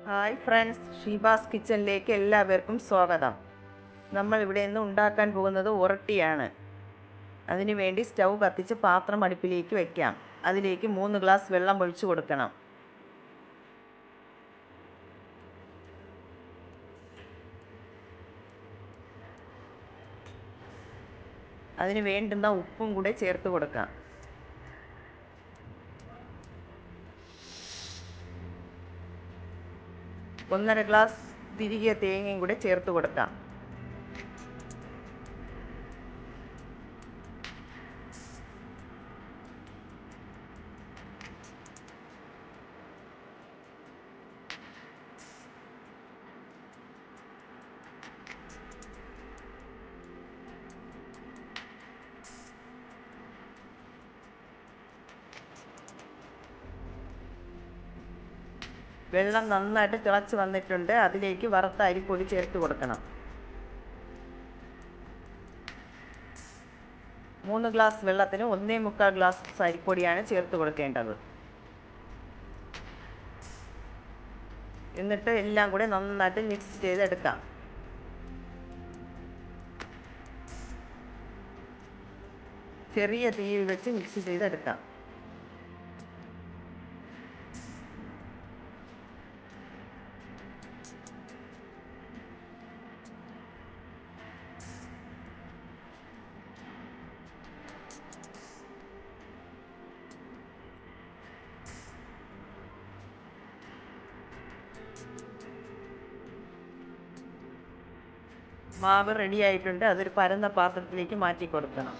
Hi friends, Sheeba's കിച്ചണിലേക്ക് എല്ലാവർക്കും സ്വാഗതം. നമ്മൾ ഇവിടെ നിന്ന് ഉണ്ടാക്കാൻ പോകുന്നത് ഉറട്ടിയാണ്. അതിനുവേണ്ടി സ്റ്റൗ കത്തിച്ച് പാത്രം അടുപ്പിലേക്ക് വയ്ക്കാം. അതിലേക്ക് 3 ഗ്ലാസ് വെള്ളം ഒഴിച്ചു കൊടുക്കണം. അതിന് വേണ്ടുന്ന ഉപ്പും കൂടെ ചേർത്ത് കൊടുക്കാം. 1½ ഗ്ലാസ് തിരികിയ തേങ്ങയും കൂടെ ചേർത്ത് കൊടുക്കാം. വെള്ളം നന്നായിട്ട് തിളച്ച് വന്നിട്ടുണ്ട്. അതിലേക്ക് വറുത്ത അരിപ്പൊടി ചേർത്ത് കൊടുക്കണം. 3 ഗ്ലാസ് വെള്ളത്തിന് 1¼ ഗ്ലാസ് അരിപ്പൊടിയാണ് ചേർത്ത് കൊടുക്കേണ്ടത്. എന്നിട്ട് എല്ലാം കൂടെ നന്നായിട്ട് മിക്സ് ചെയ്തെടുക്കാം. ചെറിയ തീയിൽ വെച്ച് മിക്സ് ചെയ്തെടുക്കാം. മാവ് റെഡി ആയിട്ടുണ്ട്. അതൊരു പരന്ന പാത്രത്തിലേക്ക് മാറ്റി കൊടുക്കണം.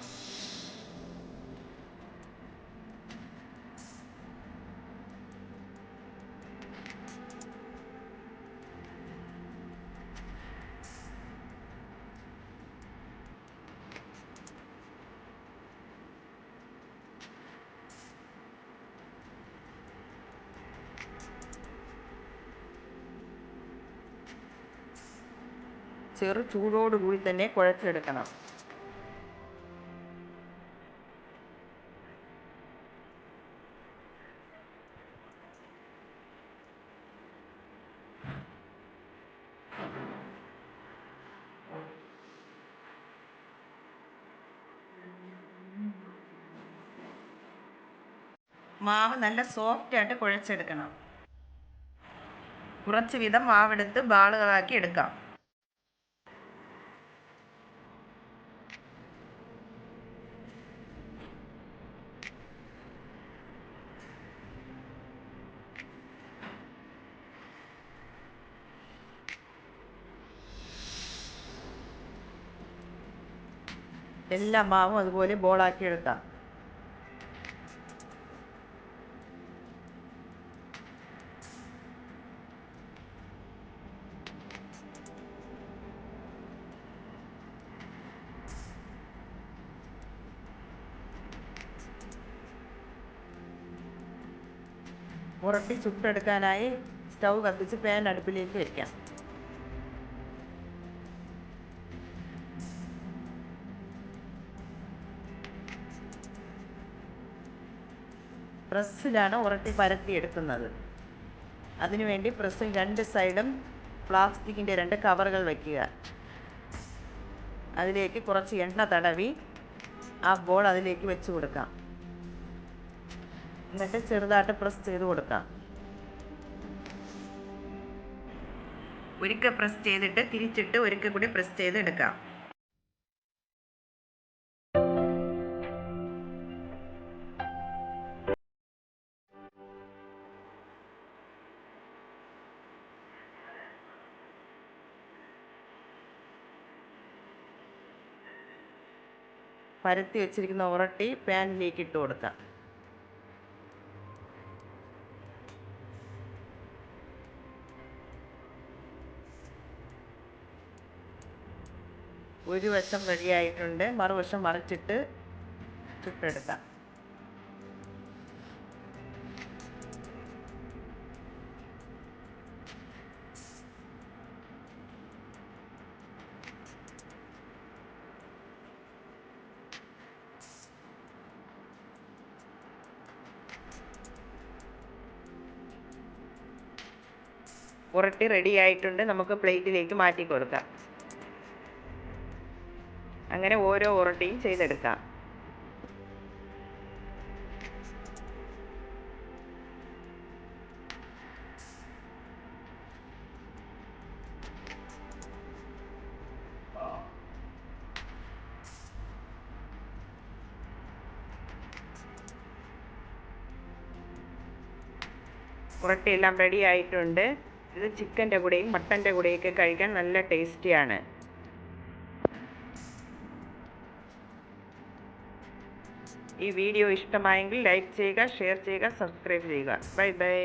ചെറു ചൂടോടുകൂടി തന്നെ കുഴച്ചെടുക്കണം. മാവ് നല്ല സോഫ്റ്റായിട്ട് കുഴച്ചെടുക്കണം. കുറച്ച് വീതം മാവെടുത്ത് ബാളുകളാക്കി എടുക്കാം. എല്ലാ മാവും അതുപോലെ ബോളാക്കി എടുക്കാം. ഉറട്ടി ചുട്ടെടുക്കാനായി സ്റ്റൗ കത്തിച്ച് പാൻ അടുപ്പിലേക്ക് വയ്ക്കാം. പ്രസ്സിലാണ് ഉറട്ടി പരത്തിയെടുക്കുന്നത്. അതിനുവേണ്ടി പ്രസ്സിൽ 2 സൈഡും പ്ലാസ്റ്റിക്കിൻ്റെ 2 കവറുകൾ വയ്ക്കുക. അതിലേക്ക് കുറച്ച് എണ്ണ തടവി ആ ബോൾ അതിലേക്ക് വെച്ച് കൊടുക്കാം. എന്നിട്ട് ചെറുതായിട്ട് പ്രസ് ചെയ്ത് കൊടുക്കാം. ഒരിക്കൽ പ്രസ് ചെയ്തിട്ട് തിരിച്ചിട്ട് ഒരിക്കൽ കൂടി പ്രസ് ചെയ്ത് എടുക്കാം. പരത്തി വെച്ചിരിക്കുന്ന ഉറട്ടി പാനിലേക്ക് ഇട്ട് കൊടുക്കാം. ഒരു വശം റെഡിയായിട്ടുണ്ട്. മറുവശം മറിച്ചിട്ട് ചുട്ടെടുക്കാം. ഉരട്ടി റെഡി ആയിട്ടുണ്ട്. നമുക്ക് പ്ലേറ്റിലേക്ക് മാറ്റി കൊടുക്കാം. അങ്ങനെ ഓരോ ഉരട്ടിയും ചെയ്തെടുക്കാം. ഉരട്ടിയെല്ലാം റെഡി ആയിട്ടുണ്ട്. ഇത് ചിക്കൻ്റെ കൂടെയും മട്ടൻ്റെ കൂടെയൊക്കെ കഴിക്കാൻ നല്ല ടേസ്റ്റിയാണ്. ഈ വീഡിയോ ഇഷ്ടമായെങ്കിൽ ലൈക്ക് ചെയ്യുക, ഷെയർ ചെയ്യുക, സബ്സ്ക്രൈബ് ചെയ്യുക. Bye bye.